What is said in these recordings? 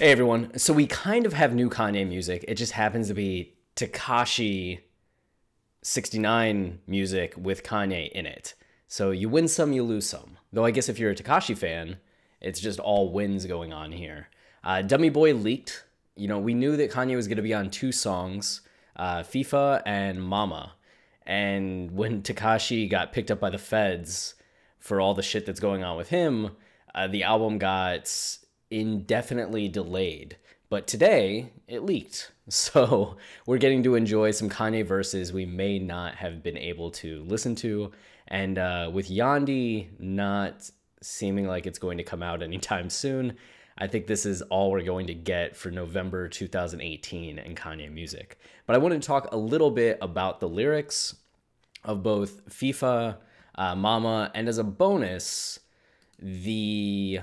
Hey everyone, so we kind of have new Kanye music. It just happens to be Tekashi 69 music with Kanye in it. So you win some, you lose some. Though I guess if you're a Tekashi fan, it's just all wins going on here. Dummy Boy leaked. You know, we knew that Kanye was going to be on two songs, FEEFA and Mama. And when Tekashi got picked up by the feds for all the shit that's going on with him, the album got indefinitely delayed. But today, it leaked. So we're getting to enjoy some Kanye verses we may not have been able to listen to. And with Yandhi not seeming like it's going to come out anytime soon, I think this is all we're going to get for November 2018 in Kanye music. But I want to talk a little bit about the lyrics of both FEEFA, Mama, and as a bonus, the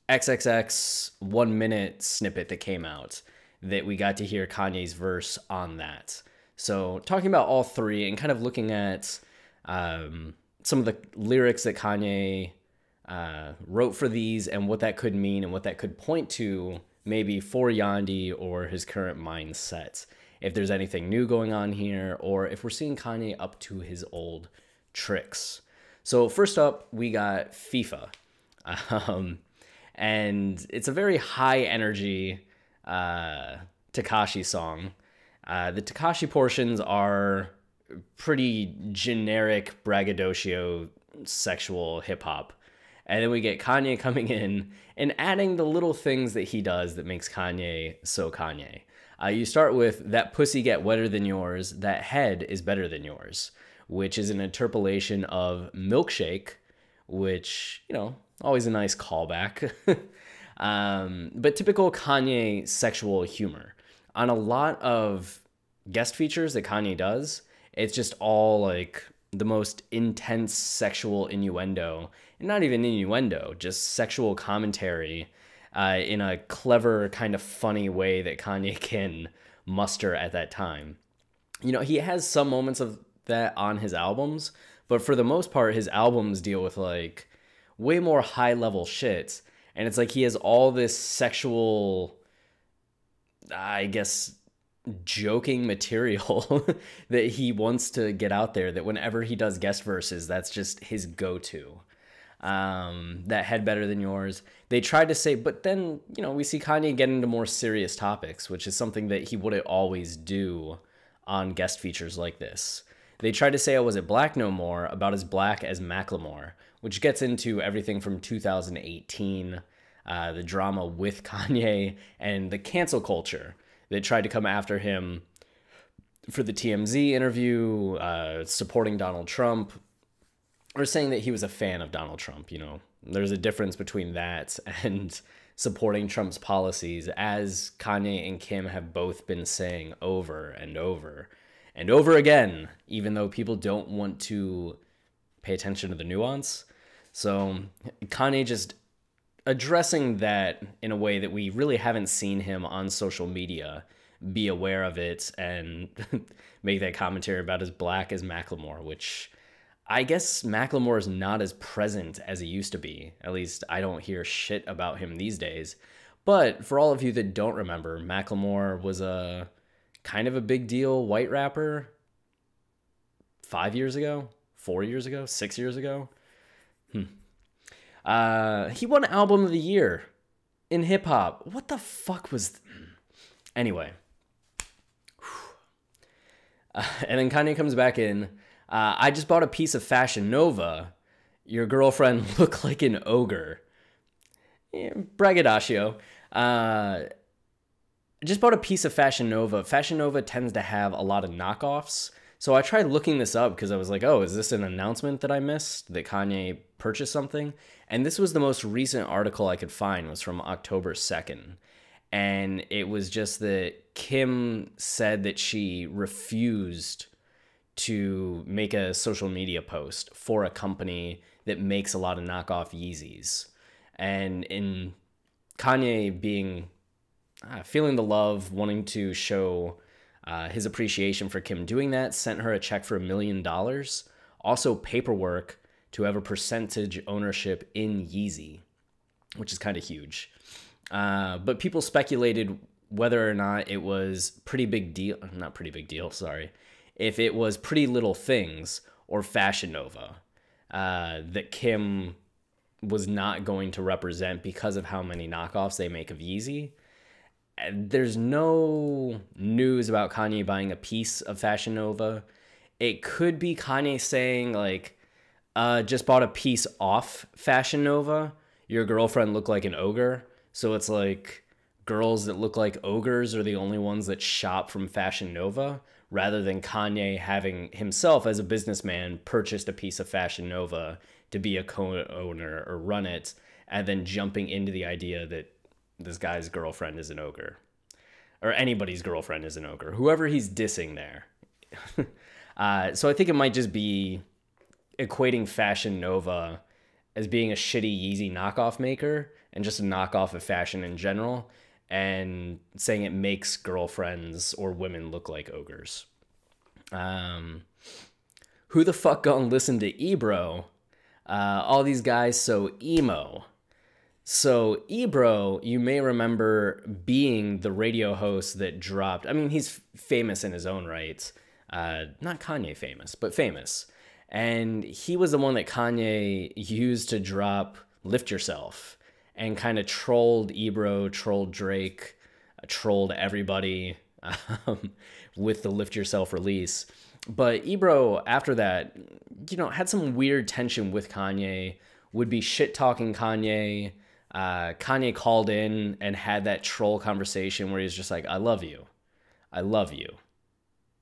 XXX 1 minute snippet that came out that we got to hear Kanye's verse on that. So talking about all three and kind of looking at some of the lyrics that Kanye wrote for these and what that could mean and what that could point to maybe for Yandhi or his current mindset. If there's anything new going on here or if we're seeing Kanye up to his old tricks. So first up, we got FEEFA. And it's a very high energy Tekashi song. The Tekashi portions are pretty generic braggadocio sexual hip hop. And then we get Kanye coming in and adding the little things that he does that makes Kanye so Kanye. You start with "That pussy get wetter than yours, that head is better than yours," which is an interpolation of Milkshake, which, you know, always a nice callback. But typical Kanye sexual humor. On a lot of guest features that Kanye does, it's just all like the most intense sexual innuendo. And not even innuendo, just sexual commentary in a clever, kind of funny way that Kanye can muster at that time. You know, he has some moments of that on his albums, but for the most part, his albums deal with like way more high level shit. And it's like he has all this sexual, I guess, joking material that he wants to get out there, that whenever he does guest verses, that's just his go-to. That head better than yours. They tried to say, but then, you know, we see Kanye get into more serious topics, which is something that he wouldn't always do on guest features like this. They tried to say I wasn't black no more, about as black as Macklemore, which gets into everything from 2018, the drama with Kanye and the cancel culture that tried to come after him for the TMZ interview, supporting Donald Trump, or saying that he was a fan of Donald Trump. You know, there's a difference between that and supporting Trump's policies, as Kanye and Kim have both been saying over and over and over again, even though people don't want to pay attention to the nuance. So Kanye just addressing that in a way that we really haven't seen him on social media be aware of it and make that commentary about as black as Macklemore, which I guess Macklemore is not as present as he used to be. At least I don't hear shit about him these days. But for all of you that don't remember, Macklemore was a kind of a big deal white rapper 5 years ago, 4 years ago, 6 years ago. He won Album of the Year in hip hop. What the fuck was... Anyway. And then Kanye comes back in. I just bought a piece of Fashion Nova. Your girlfriend looked like an ogre. Yeah, braggadocio. Just bought a piece of Fashion Nova. Fashion Nova tends to have a lot of knockoffs. So I tried looking this up because I was like, oh, is this an announcement that I missed that Kanye purchased something? And this was the most recent article I could find, was from October 2nd. And it was just that Kim said that she refused to make a social media post for a company that makes a lot of knockoff Yeezys. And in Kanye being, feeling the love, wanting to show his appreciation for Kim doing that, sent her a check for $1 million. Also paperwork to have a percentage ownership in Yeezy. which is kind of huge. But people speculated whether or not it was pretty big deal, not pretty big deal, sorry, if it was Pretty Little Things or Fashion Nova that Kim was not going to represent because of how many knockoffs they make of Yeezy. There's no news about Kanye buying a piece of Fashion Nova. It could be Kanye saying, like, just bought a piece off Fashion Nova. Your girlfriend looked like an ogre. So it's like girls that look like ogres are the only ones that shop from Fashion Nova, rather than Kanye having himself as a businessman purchased a piece of Fashion Nova to be a co-owner or run it, and then jumping into the idea that this guy's girlfriend is an ogre, or anybody's girlfriend is an ogre, whoever he's dissing there. So I think it might just be equating Fashion Nova as being a shitty Yeezy knockoff maker and just a knockoff of fashion in general, and saying it makes girlfriends or women look like ogres. Who the fuck gonna listen to Ebro? All these guys so emo. So Ebro, you may remember being the radio host that dropped, I mean, he's famous in his own right. Not Kanye famous, but famous. And he was the one that Kanye used to drop Lift Yourself, and kind of trolled Ebro, trolled Drake, trolled everybody with the Lift Yourself release. But Ebro, after that, had some weird tension with Kanye, would be shit-talking Kanye. Kanye called in and had that troll conversation where he's just like, I love you. I love you.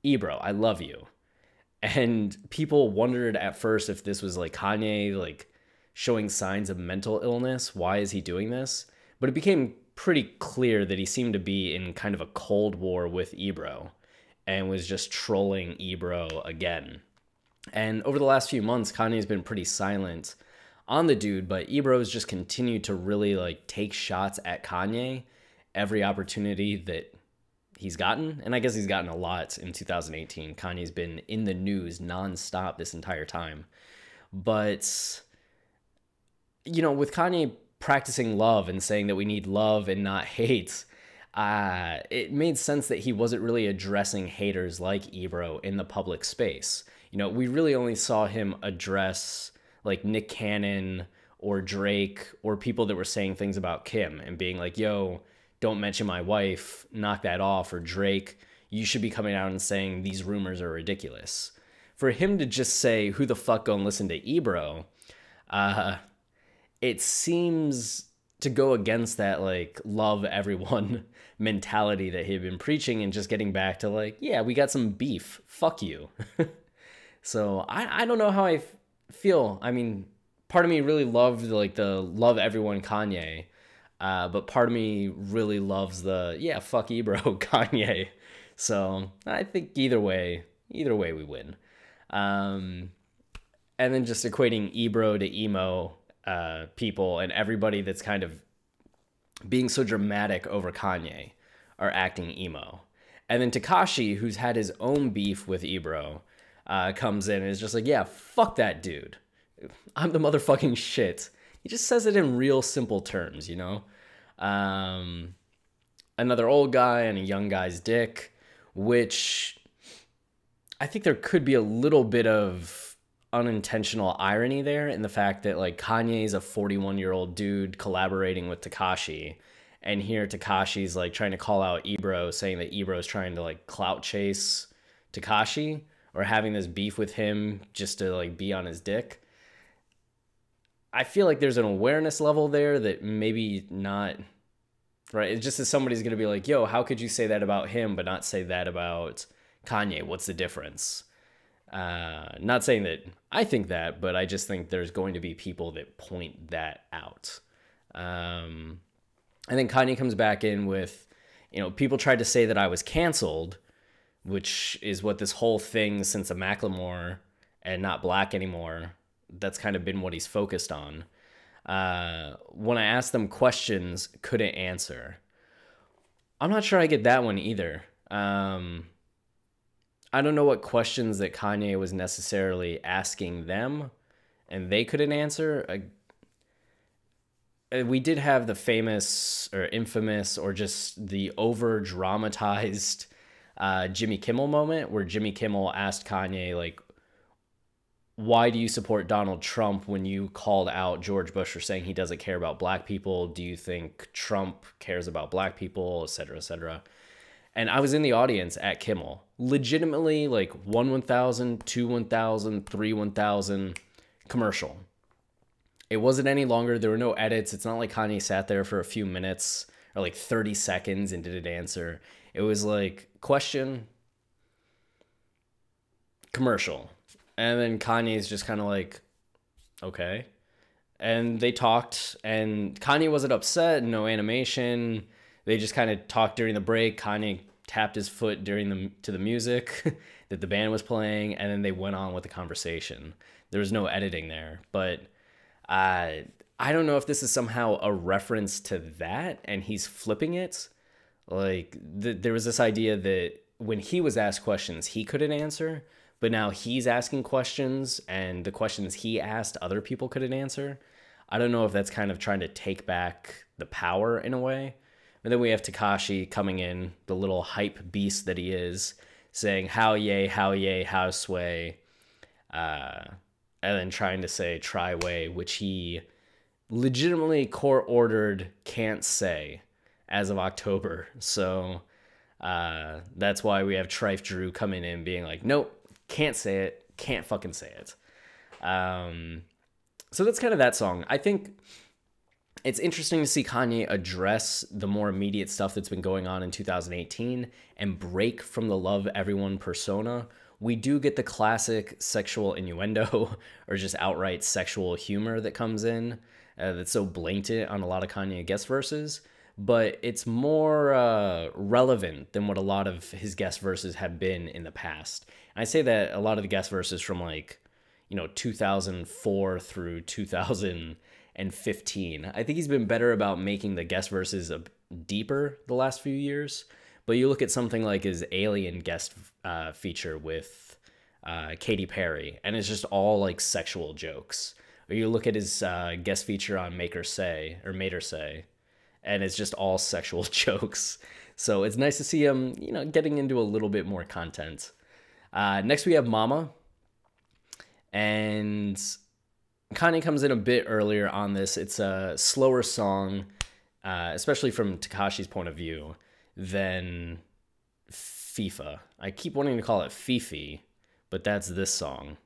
Ebro, I love you. And people wondered at first if this was like Kanye, like, showing signs of mental illness. Why is he doing this? But it became pretty clear that he seemed to be in kind of a cold war with Ebro and was just trolling Ebro again. And over the last few months, Kanye's been pretty silent on the dude, but Ebro's just continued to really like take shots at Kanye every opportunity that he's gotten. And I guess he's gotten a lot in 2018. Kanye's been in the news nonstop this entire time. But with Kanye practicing love and saying that we need love and not hate, it made sense that he wasn't really addressing haters like Ebro in the public space. We really only saw him address like Nick Cannon or Drake or people that were saying things about Kim and being like, yo, don't mention my wife, knock that off, or Drake, you should be coming out and saying these rumors are ridiculous. For him to just say, who the fuck gonna listen to Ebro, it seems to go against that like love everyone mentality that he'd been preaching, and just getting back to like, yeah, we got some beef, fuck you. So I don't know how I feel. I mean, part of me really loved like the love everyone Kanye, but part of me really loves the, yeah, fuck Ebro Kanye. So I think either way we win. And then just equating Ebro to emo people, and everybody that's kind of being so dramatic over Kanye are acting emo. And then Tekashi, who's had his own beef with Ebro, comes in and is just like, yeah, fuck that dude. I'm the motherfucking shit. He just says it in real simple terms, Another old guy and a young guy's dick, which I think there could be a little bit of unintentional irony there in the fact that like Kanye's a 41-year-old dude collaborating with Tekashi, and here Tekashi's like trying to call out Ebro, saying that Ebro's trying to like clout chase Tekashi, or having this beef with him just to like be on his dick. I feel like there's an awareness level there that maybe not, right? It's just that somebody's going to be like, yo, how could you say that about him but not say that about Kanye? What's the difference? Not saying that I think that, but I just think there's going to be people that point that out. And then Kanye comes back in with, people tried to say that I was canceled, which is what this whole thing since the Macklemore and not black anymore, that's kind of been what he's focused on. When I asked them questions, couldn't answer. I'm not sure I get that one either. I don't know what questions that Kanye was necessarily asking them and they couldn't answer. we did have the famous or infamous or just the over dramatized Jimmy Kimmel moment where Jimmy Kimmel asked Kanye, like, why do you support Donald Trump when you called out George Bush for saying he doesn't care about black people? Do you think Trump cares about black people, et cetera, et cetera? And I was in the audience at Kimmel, legitimately like 1,000, 1,000, 1,000 commercial. It wasn't any longer. There were no edits. It's not like Kanye sat there for a few minutes or like 30 seconds and didn't answer. It was like question, commercial. And then Kanye's just kind of like, okay. And they talked, and Kanye wasn't upset, no animation. They just kind of talked during the break. Kanye tapped his foot to the music that the band was playing, and then they went on with the conversation. There was no editing there. But I don't know if this is somehow a reference to that, and he's flipping it. Like, there was this idea that when he was asked questions, he couldn't answer. But now he's asking questions, and the questions he asked, other people couldn't answer. I don't know if that's kind of trying to take back the power in a way. But then we have Tekashi coming in, the little hype beast that he is, saying, how yay, how sway, and then trying to say try way, which he legitimately court-ordered can't say as of October. So that's why we have Trife Drew coming in being like, nope. Can't say it. Can't fucking say it. So that's kind of that song. I think it's interesting to see Kanye address the more immediate stuff that's been going on in 2018 and break from the love everyone persona. We do get the classic sexual innuendo or just outright sexual humor that comes in that's so blatant on a lot of Kanye guest verses. But it's more relevant than what a lot of his guest verses have been in the past. And I say that a lot of the guest verses from 2004 through 2015. I think he's been better about making the guest verses deeper the last few years. But you look at something like his Alien guest feature with Katy Perry, and it's just all like sexual jokes. Or you look at his guest feature on Made Her Say, and it's just all sexual jokes. So it's nice to see him, getting into a little bit more content. Next we have Mama. And Kanye comes in a bit earlier on this. It's a slower song, especially from Tekashi's point of view, than FEEFA. I keep wanting to call it FEEFA, but that's this song.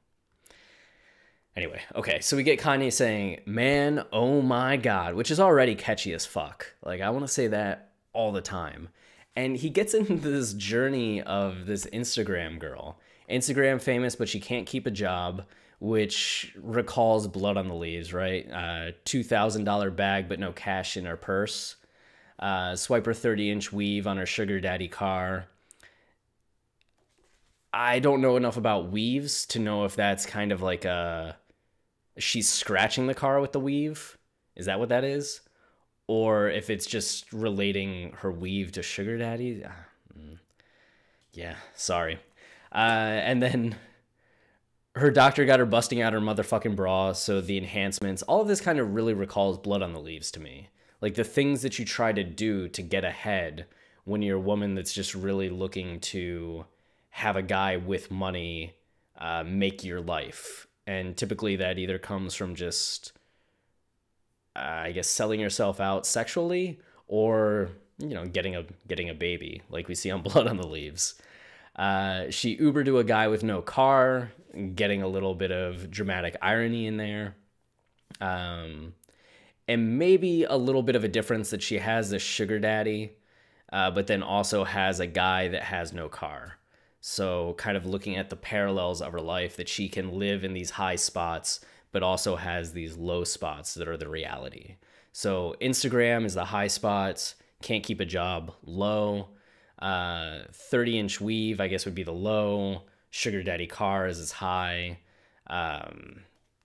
Anyway, okay, so we get Kanye saying, man, oh my God, which is already catchy as fuck. Like, I want to say that all the time. And he gets into this journey of this Instagram girl. Instagram famous, but she can't keep a job, which recalls Blood on the Leaves, right? $2,000 bag, but no cash in her purse. Swipe her 30-inch weave on her sugar daddy car. I don't know enough about weaves to know if that's kind of like she's scratching the car with the weave. Is that what that is? Or if it's just relating her weave to sugar daddy. Yeah, sorry. And then her doctor got her busting out her motherfucking bra, so the enhancements, all of this kind of really recalls Blood on the Leaves to me. Like the things that you try to do to get ahead when you're a woman that's just really looking to have a guy with money make your life. And typically that either comes from just, I guess, selling yourself out sexually or, getting a baby like we see on Blood on the Leaves. She Ubered to a guy with no car, getting a little bit of dramatic irony in there. And maybe a little bit of a difference that she has this sugar daddy, but then also has a guy that has no car. So kind of looking at the parallels of her life, that she can live in these high spots, but also has these low spots that are the reality. So Instagram is the high spots, can't keep a job, low. 30-inch weave, I guess, would be the low. Sugar daddy cars is high.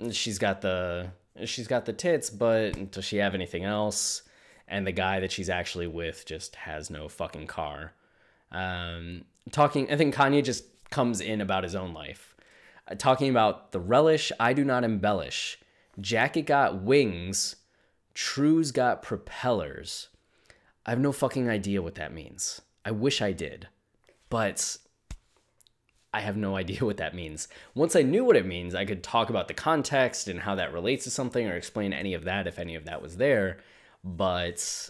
She's got the tits, but does she have anything else? And the guy that she's actually with just has no fucking car. I think Kanye just comes in about his own life. Talking about the relish, I do not embellish. Jacket got wings, True's got propellers. I have no fucking idea what that means. I wish I did, but I have no idea what that means. Once I knew what it means, I could talk about the context and how that relates to something or explain any of that if any of that was there. But,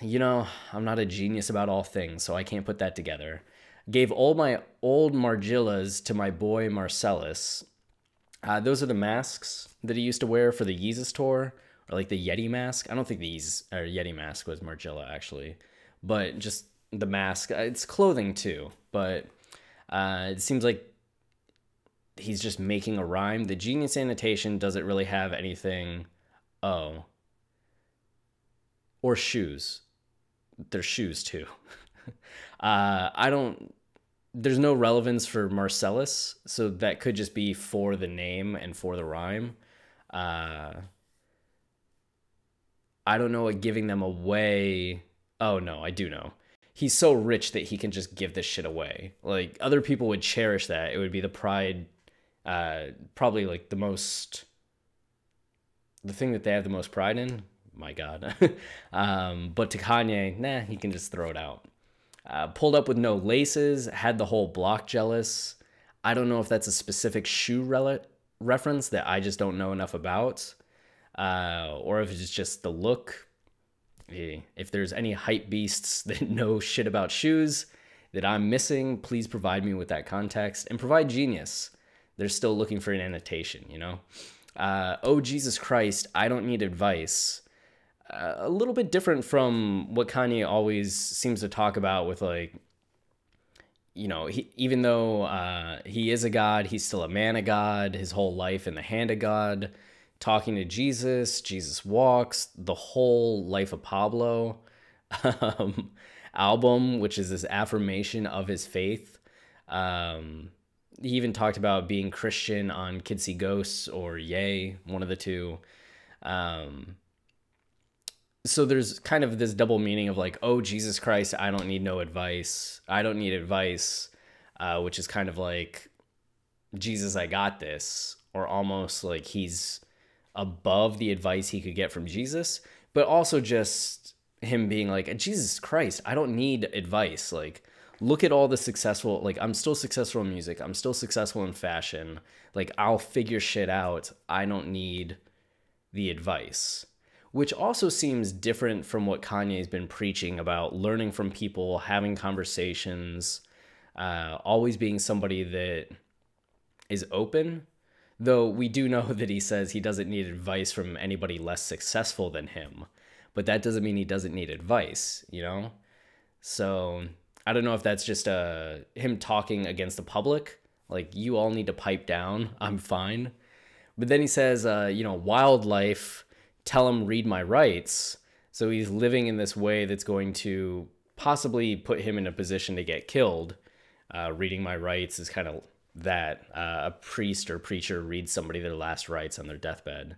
you know, I'm not a genius about all things, so I can't put that together. Gave all my old Margillas to my boy Marcellus. Those are the masks that he used to wear for the Yeezus tour, or like the Yeti mask. I don't think the Yeti mask was Margilla, actually, but just the mask. It's clothing too, but it seems like he's just making a rhyme. The Genius annotation doesn't really have anything. Oh. Or shoes. There's shoes too. There's no relevance for Marcellus, so that could just be for the name and for the rhyme. I don't know what giving them away. Oh no, I do know. He's so rich that he can just give this shit away. Like, other people would cherish that. It would be the pride, probably like the thing that they have the most pride in. My God. But to Kanye, nah, he can just throw it out. Pulled up with no laces, had the whole block jealous. I don't know if that's a specific shoe reference that I just don't know enough about, or if it's just the look. If there's any hype beasts that know shit about shoes that I'm missing, please provide me with that context and provide Genius. They're still looking for an annotation, you know? Oh, Jesus Christ, I don't need advice. A little bit different from what Kanye always seems to talk about with, like, you know, even though he is a god, he's still a man of God, his whole life in the hand of God, talking to Jesus, Jesus Walks, the whole Life of Pablo album, which is this affirmation of his faith. He even talked about being Christian on Kids See Ghosts or Yay, one of the two. So there's kind of this double meaning of like, oh, Jesus Christ, I don't need no advice. I don't need advice, which is kind of like, Jesus, I got this. Or almost like he's above the advice he could get from Jesus. But also just him being like, Jesus Christ, I don't need advice. Like, look at all the successful, like, I'm still successful in music. I'm still successful in fashion. Like, I'll figure shit out. I don't need the advice. Which also seems different from what Kanye's been preaching about learning from people, having conversations, always being somebody that is open. Though we do know that he says he doesn't need advice from anybody less successful than him. But that doesn't mean he doesn't need advice, you know? So I don't know if that's just him talking against the public. Like, you all need to pipe down. I'm fine. But then he says, you know, wildlife... tell him read my rights. So he's living in this way that's going to possibly put him in a position to get killed. Reading my rights is kind of that. A priest or preacher reads somebody their last rites on their deathbed.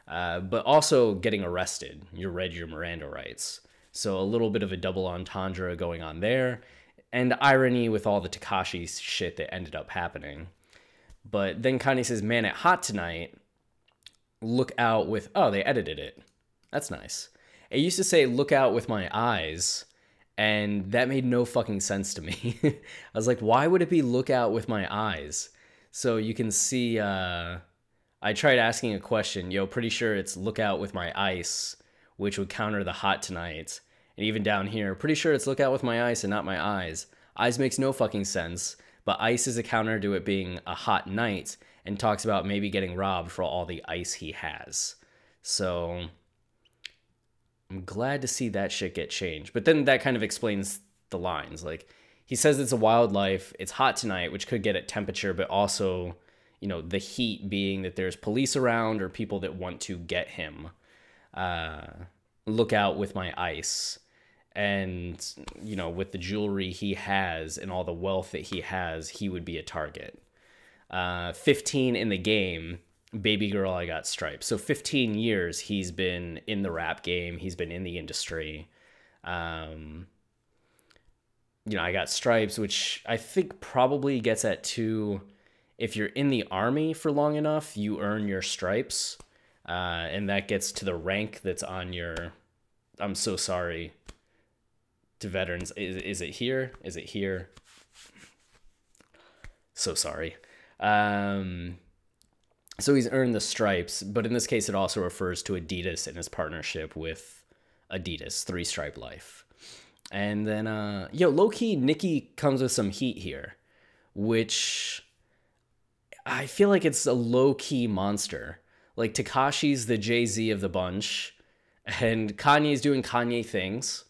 But also getting arrested. You read your Miranda rights. So a little bit of a double entendre going on there. And irony with all the Tekashi shit that ended up happening. But then Kanye says, man, it hot tonight. Look out with... Oh, they edited it. That's nice. It used to say, look out with my eyes, and that made no fucking sense to me. I was like, why would it be look out with my eyes? So you can see... I tried asking a question. Yo, pretty sure it's look out with my ice, which would counter the hot tonight. And even down here, pretty sure it's look out with my ice and not my eyes. Eyes makes no fucking sense, but ice is a counter to it being a hot night, and talks about maybe getting robbed for all the ice he has. So I'm glad to see that shit get changed. But then that kind of explains the lines. Like, he says it's a wildlife, it's hot tonight, which could get at temperature, but also, you know, the heat being that there's police around or people that want to get him. Look out with my ice. And, you know, with the jewelry he has and all the wealth that he has, he would be a target. 15 in the game, baby girl, I got stripes. So 15 years he's been in the rap game. He's been in the industry. You know, I got stripes, which I think probably gets at if you're in the army for long enough, you earn your stripes. And that gets to the rank that's on your I'm so sorry to veterans. Is it here? Is it here? So sorry. So he's earned the stripes, but in this case, it also refers to Adidas and his partnership with Adidas, Three Stripe Life. And then, low-key, Nicki comes with some heat here, which I feel like it's a low-key monster. Like, Tekashi's the Jay-Z of the bunch, and Kanye's doing Kanye things,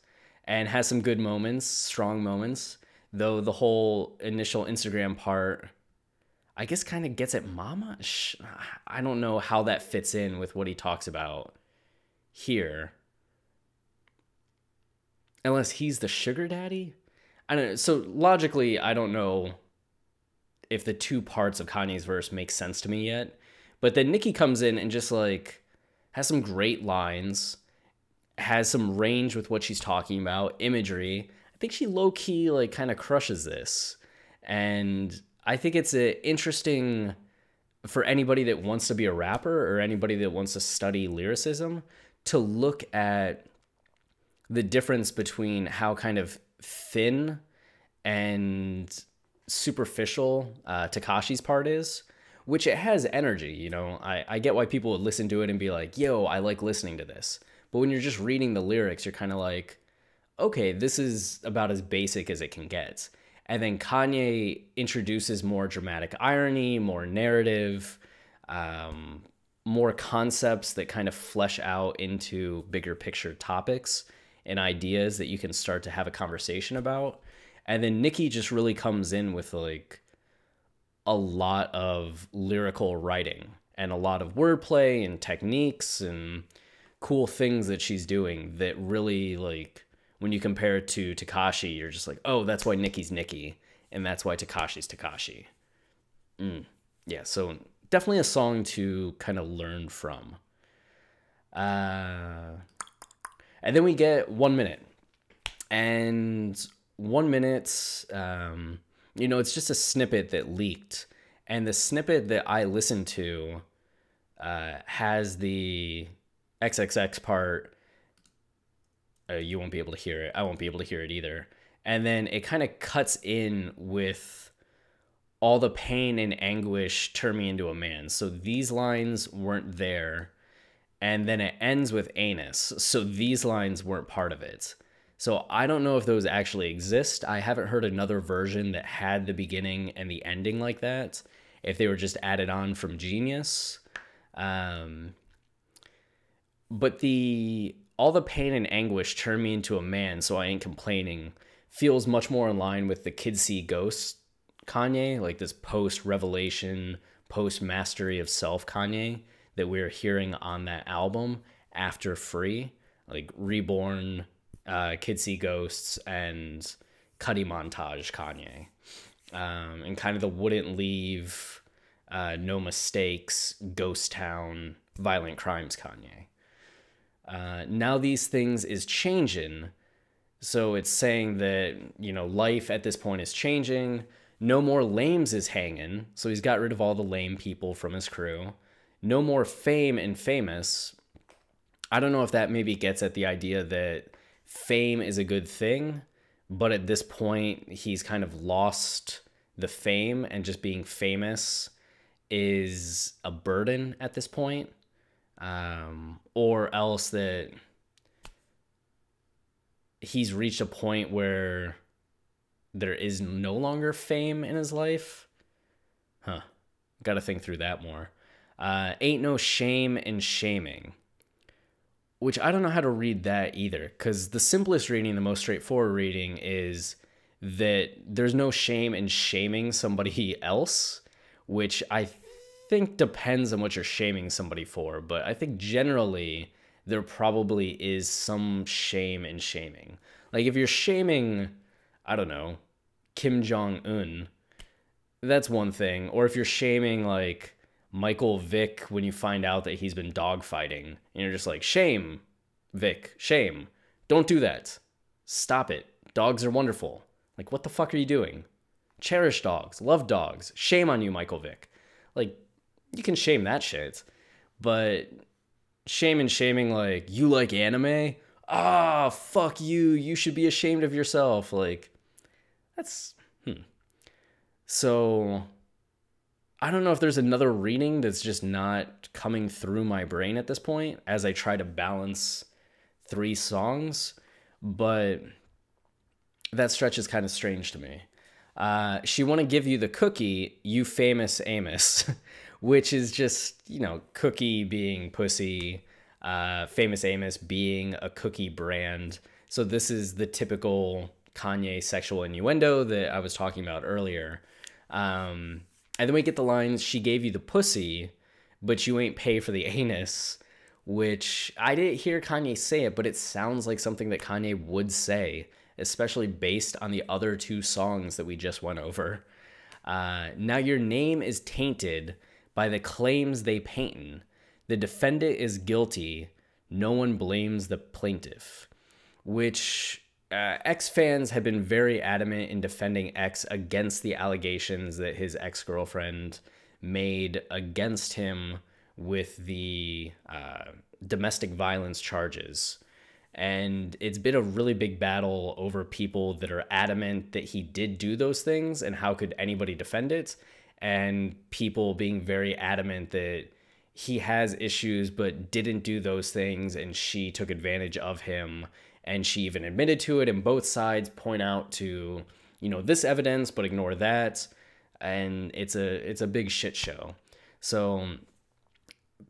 and has some good moments, strong moments, though the whole initial Instagram part, I guess, kind of gets at mama. I don't know how that fits in with what he talks about here. Unless he's the sugar daddy? I don't know. So logically, I don't know if the two parts of Kanye's verse make sense to me yet. But then Nicki comes in and just like has some great lines, has some range with what she's talking about, imagery. I think she low-key like kind of crushes this. And I think it's interesting for anybody that wants to be a rapper or anybody that wants to study lyricism to look at the difference between how kind of thin and superficial Tekashi's part is, which it has energy, you know. I get why people would listen to it and be like, yo, I like listening to this. But when you're just reading the lyrics, you're kind of like, okay, this is about as basic as it can get. And then Kanye introduces more dramatic irony, more narrative, more concepts that kind of flesh out into bigger picture topics and ideas that you can start to have a conversation about. And then Nicki just really comes in with like a lot of lyrical writing and a lot of wordplay and techniques and cool things that she's doing that really, like, when you compare it to Tekashi, you're just like, oh, that's why Nicki's Nicki, and that's why Tekashi's Tekashi. Yeah, so definitely a song to kind of learn from. And then we get 1 minute. And 1 minute, it's just a snippet that leaked. And the snippet that I listened to has the XXX part. You won't be able to hear it. I won't be able to hear it either. And then it kind of cuts in with all the pain and anguish turn me into a man. So these lines weren't there. And then it ends with anus. So these lines weren't part of it. So I don't know if those actually exist. I haven't heard another version that had the beginning and the ending like that. If they were just added on from Genius. But all the pain and anguish turn me into a man, so I ain't complaining, feels much more in line with the Kids See Ghosts Kanye, like this post-revelation, post-mastery of self Kanye that we're hearing on that album after Free, like Reborn, Kids See Ghosts, and Cuddy Montage Kanye. And kind of the Wouldn't Leave, No Mistakes, Ghost Town, Violent Crimes Kanye. Now These Things is changing. So it's saying that, life at this point is changing. No more lames is hanging. So he's got rid of all the lame people from his crew. No more fame and famous. I don't know if that maybe gets at the idea that fame is a good thing, but at this point he's kind of lost the fame and just being famous is a burden at this point. Or else that he's reached a point where there is no longer fame in his life. Gotta think through that more. Ain't no shame in shaming, which I don't know how to read that either, because the simplest reading, the most straightforward reading is that there's no shame in shaming somebody else, which I think depends on what you're shaming somebody for, but I think generally there probably is some shame in shaming. Like if you're shaming, I don't know, Kim Jong-un, that's one thing. Or if you're shaming like Michael Vick when you find out that he's been dogfighting, and you're just like, shame, Vic, shame. Don't do that. Stop it. Dogs are wonderful. Like, what the fuck are you doing? Cherish dogs. Love dogs. Shame on you, Michael Vick. Like, you can shame that shit. But shaming like, you like anime? Ah, fuck you. You should be ashamed of yourself. Like, that's so I don't know if there's another reading that's just not coming through my brain at this point as I try to balance 3 songs, but that stretch is kind of strange to me. She want to give you the cookie, you famous Amos, which is just, cookie being pussy, famous Amos being a cookie brand. So this is the typical Kanye sexual innuendo that I was talking about earlier. And then we get the lines, she gave you the pussy, but you ain't pay for the anus, which I didn't hear Kanye say it, but it sounds like something that Kanye would say, especially based on the other 2 songs that we just went over. Now your name is tainted by the claims they paintin'. The defendant is guilty. No one blames the plaintiff, which X fans have been very adamant in defending X against the allegations that his ex-girlfriend made against him with the domestic violence charges. And it's been a really big battle over people that are adamant that he did do those things and how could anybody defend it, and people being very adamant that he has issues but didn't do those things and she took advantage of him, and she even admitted to it, and both sides point out to, this evidence but ignore that, and it's a big shit show. So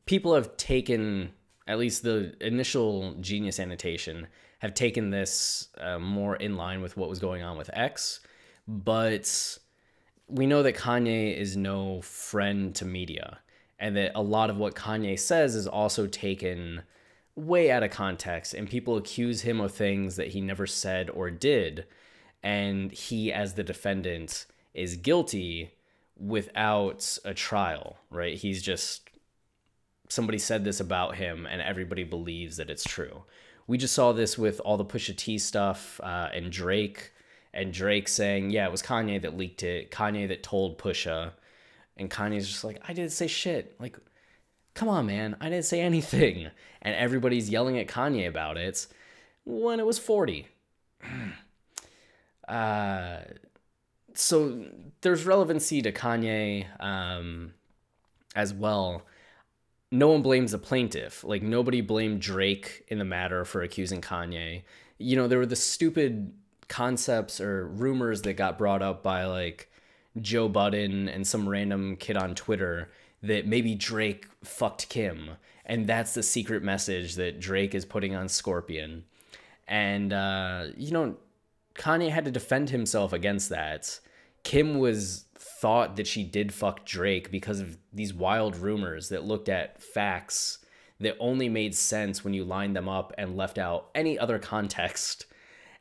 people have taken, at least the initial Genius annotation, have taken this more in line with what was going on with X, but we know that Kanye is no friend to media, and that a lot of what Kanye says is also taken way out of context, and people accuse him of things that he never said or did, and he, as the defendant, is guilty without a trial, right? He's just, somebody said this about him and everybody believes that it's true. We just saw this with all the Pusha T stuff and Drake saying, yeah, it was Kanye that leaked it, Kanye that told Pusha, and Kanye's just like, I didn't say shit. Like, come on, man, I didn't say anything. And everybody's yelling at Kanye about it when it was 40. So there's relevancy to Kanye as well. No one blames the plaintiff. Like, nobody blamed Drake in the matter for accusing Kanye. There were the stupid concepts or rumors that got brought up by, like, Joe Budden and some random kid on Twitter that maybe Drake fucked Kim, and that's the secret message that Drake is putting on Scorpion. And, Kanye had to defend himself against that. Kim thought that she did fuck Drake because of these wild rumors that looked at facts that only made sense when you lined them up and left out any other context.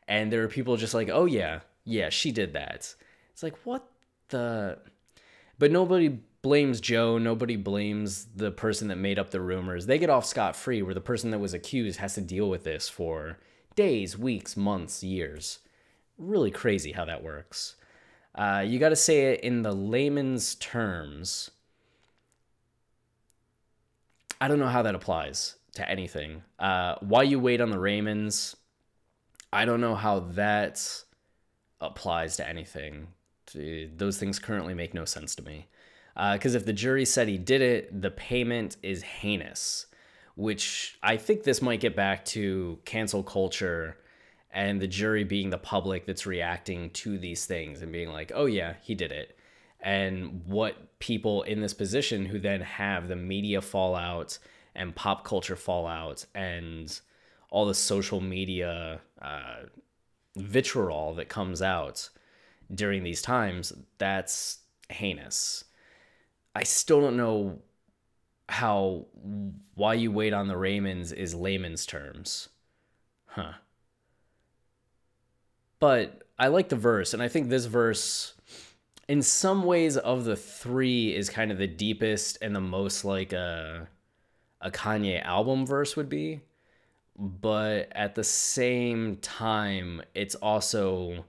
And there were people just like, oh yeah, she did that. It's like, what the... But nobody blames Joe. Nobody blames the person that made up the rumors. They get off scot-free, where the person that was accused has to deal with this for days, weeks, months, years. Really crazy how that works. You got to say it in the layman's terms. I don't know how that applies to anything. While you wait on the Raymonds, I don't know how that applies to anything. Those things currently make no sense to me. Because if the jury said he did it, the payment is heinous, which I think this might get back to cancel culture and the jury being the public that's reacting to these things and being like, oh yeah, he did it. And what people in this position who then have the media fallout and pop culture fallout and all the social media vitriol that comes out during these times, that's heinous. I still don't know how Why You Wait on the Raymonds is layman's terms. Huh. But I like the verse, and I think this verse, in some ways of the 3, is kind of the deepest and the most like a Kanye album verse would be. But at the same time, it's also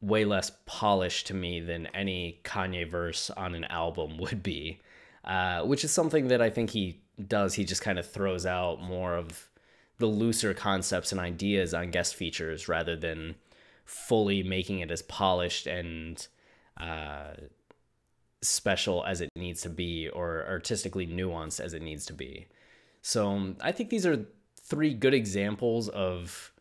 way less polished to me than any Kanye verse on an album would be, which is something that I think he does, he just kind of throws out more of the looser concepts and ideas on guest features rather than fully making it as polished and special as it needs to be, or artistically nuanced as it needs to be. So I think these are 3 good examples of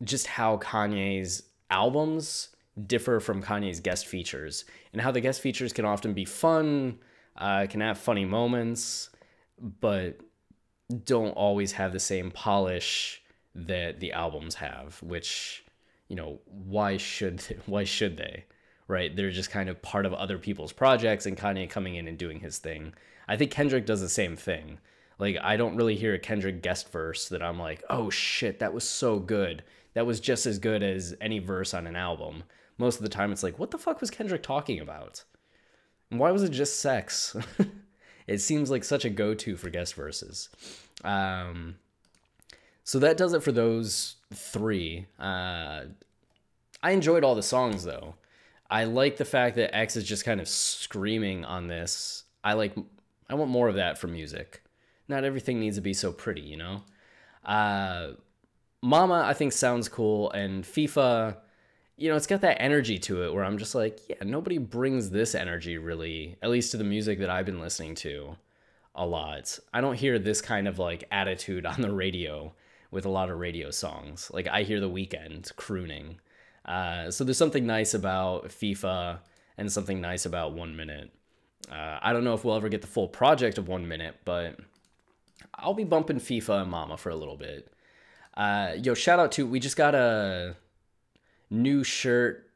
just how Kanye's albums differ from Kanye's guest features, and how the guest features can often be fun, can have funny moments, but don't always have the same polish that the albums have, which, you know, why should they? Right? They're just kind of part of other people's projects, and Kanye coming in and doing his thing. I think Kendrick does the same thing. Like, I don't really hear a Kendrick guest verse that I'm like, oh shit, that was so good. That was just as good as any verse on an album. Most of the time it's like, what the fuck was Kendrick talking about? And why was it just sex? It seems like such a go-to for guest verses. So that does it for those 3. I enjoyed all the songs, though. I like the fact that X is just kind of screaming on this. I want more of that from music. Not everything needs to be so pretty, you know? Mama, I think, sounds cool, and FEEFA, you know, it's got that energy to it where I'm just like, yeah, nobody brings this energy really, at least to the music that I've been listening to a lot. I don't hear this kind of like attitude on the radio with a lot of radio songs. Like, I hear The Weeknd crooning. So there's something nice about FEEFA and something nice about 1 Minute. I don't know if we'll ever get the full project of 1 Minute, but I'll be bumping FEEFA and Mama for a little bit. Shout out to, we just got a new shirt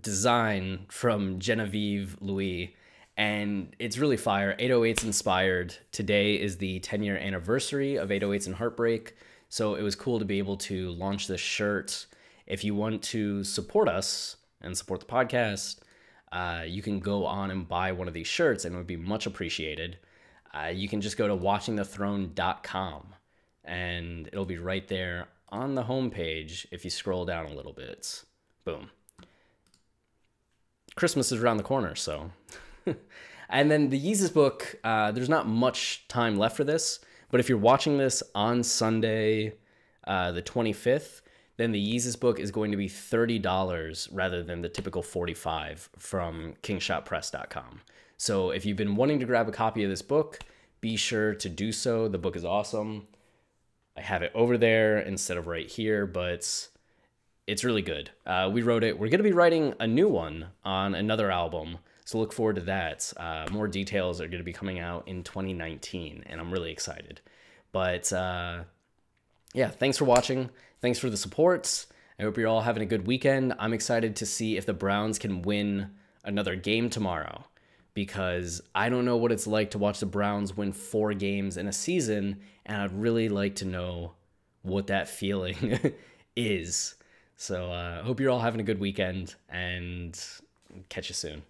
design from Genevieve Louis, and it's really fire. 808s inspired. Today is the 10-year anniversary of 808s and Heartbreak, so it was cool to be able to launch this shirt. If you want to support us and support the podcast, you can go on and buy one of these shirts, and it would be much appreciated. You can just go to watchingthethrone.com, and it'll be right there on the homepage if you scroll down a little bit. Boom. Christmas is around the corner, so. And then the Yeezus Book, there's not much time left for this, but if you're watching this on Sunday, the 25th, then the Yeezus Book is going to be $30 rather than the typical $45 from kingshotpress.com. So if you've been wanting to grab a copy of this book, be sure to do so. The book is awesome. I have it over there instead of right here, but it's really good. We wrote it. We're going to be writing a new one on another album, so look forward to that. More details are going to be coming out in 2019, and I'm really excited. But yeah, thanks for watching. Thanks for the support. I hope you're all having a good weekend. I'm excited to see if the Browns can win another game tomorrow, because I don't know what it's like to watch the Browns win 4 games in a season, and I'd really like to know what that feeling is. So I hope you're all having a good weekend, and catch you soon.